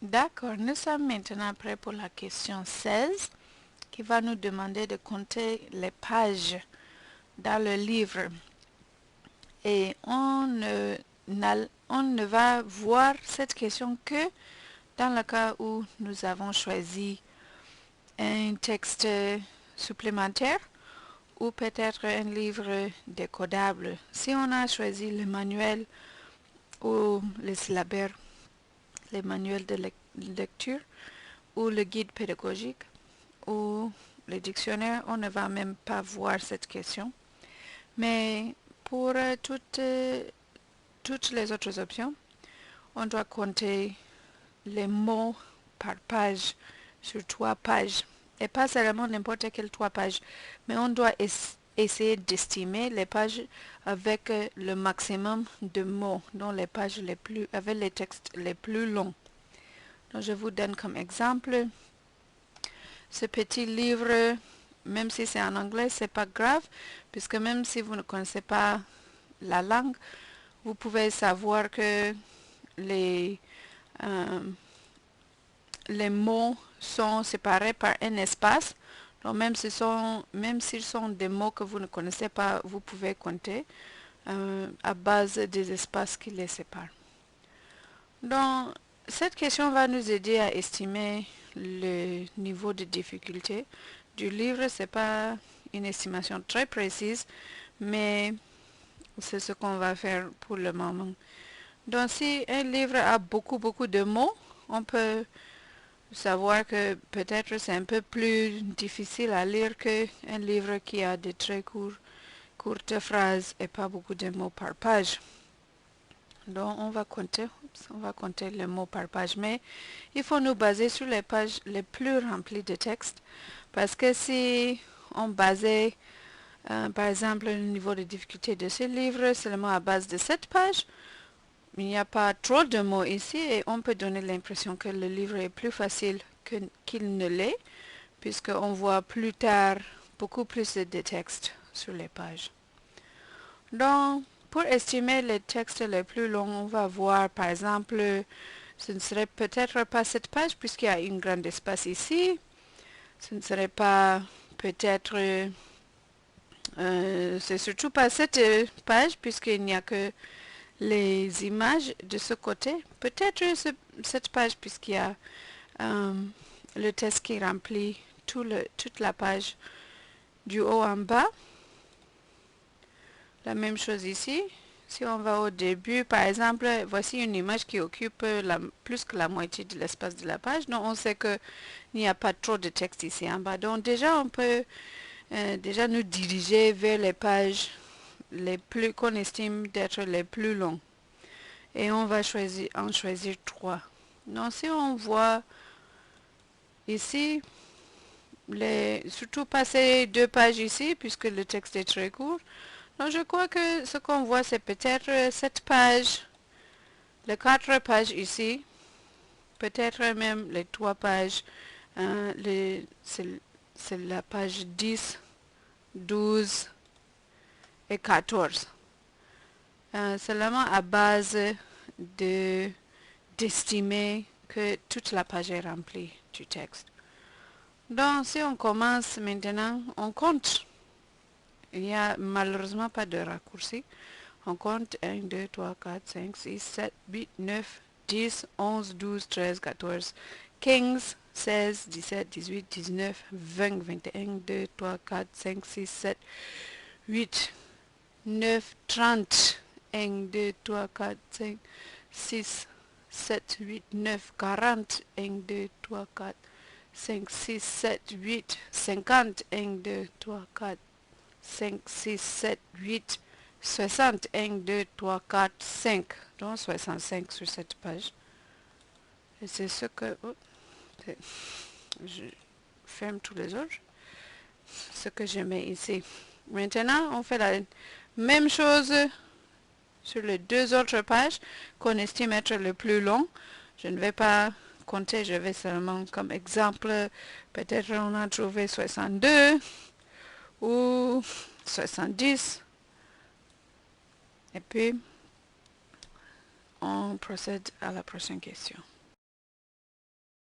D'accord, nous sommes maintenant prêts pour la question 16 qui va nous demander de compter les pages dans le livre. Et on ne va voir cette question que dans le cas où nous avons choisi un texte supplémentaire ou peut-être un livre décodable. Si on a choisi le manuel ou le syllabaire, les manuels de lecture ou le guide pédagogique ou le dictionnaire, on ne va même pas voir cette question. Mais pour toutes les autres options, on doit compter les mots par page sur 3 pages. Et pas seulement n'importe quelle 3 pages, mais on doit essayer d'estimer les pages avec le maximum de mots, dans les pages avec les textes les plus longs. Donc je vous donne comme exemple ce petit livre, même si c'est en anglais, c'est pas grave, puisque même si vous ne connaissez pas la langue, vous pouvez savoir que les, euh, les mots sont séparés par un espace. Donc même s'ils sont des mots que vous ne connaissez pas, vous pouvez compter à base des espaces qui les séparent. Donc cette question va nous aider à estimer le niveau de difficulté du livre. Ce n'est pas une estimation très précise, mais c'est ce qu'on va faire pour le moment. Donc si un livre a beaucoup de mots, on peut savoir que peut-être c'est un peu plus difficile à lire qu'un livre qui a des très courtes phrases et pas beaucoup de mots par page. Donc on va compter les mots par page, mais il faut nous baser sur les pages les plus remplies de texte, parce que si on basait par exemple le niveau de difficulté de ce livre seulement à base de 7 pages, il n'y a pas trop de mots ici et on peut donner l'impression que le livre est plus facile qu'il ne l'est, puisqu'on voit plus tard beaucoup plus de textes sur les pages. Donc, pour estimer les textes les plus longs, on va voir par exemple, ce ne serait peut-être pas cette page puisqu'il y a un grand espace ici. Ce ne serait pas peut-être, c'est surtout pas cette page puisqu'il n'y a que les images de ce côté. Peut-être cette page puisqu'il y a le texte qui remplit toute la page du haut en bas. La même chose ici. Si on va au début, par exemple, voici une image qui occupe plus que la moitié de l'espace de la page. Donc on sait qu'il n'y a pas trop de texte ici en bas. Donc déjà on peut déjà nous diriger vers les pages les plus qu'on estime d'être les plus longs. Et on va en choisir 3. Donc si on voit ici, surtout passer 2 pages ici, puisque le texte est très court. Donc je crois que ce qu'on voit, c'est peut-être cette page, les 4 pages ici, peut-être même les 3 pages, c'est la page 10, 12 et 14. Seulement à base d'estimer que toute la page est remplie du texte. Donc si on commence maintenant, on compte. Il n'y a malheureusement pas de raccourci. On compte 1, 2, 3, 4, 5, 6, 7, 8, 9, 10, 11, 12, 13, 14, 15, 16, 17, 18, 19, 20, 21, 2, 3, 4, 5, 6, 7, 8, 9, 30, 1, 2, 3, 4, 5, 6, 7, 8, 9, 40, 1, 2, 3, 4, 5, 6, 7, 8, 50, 1, 2, 3, 4, 5, 6, 7, 8, 60, 1, 2, 3, 4, 5. Donc 65 sur cette page. Et c'est ce que... je ferme tous les autres. Ce que je mets ici. Maintenant, on fait la même chose sur les 2 autres pages qu'on estime être le plus long. Je ne vais pas compter, je vais seulement comme exemple, peut-être on a trouvé 62 ou 70. Et puis, on procède à la prochaine question.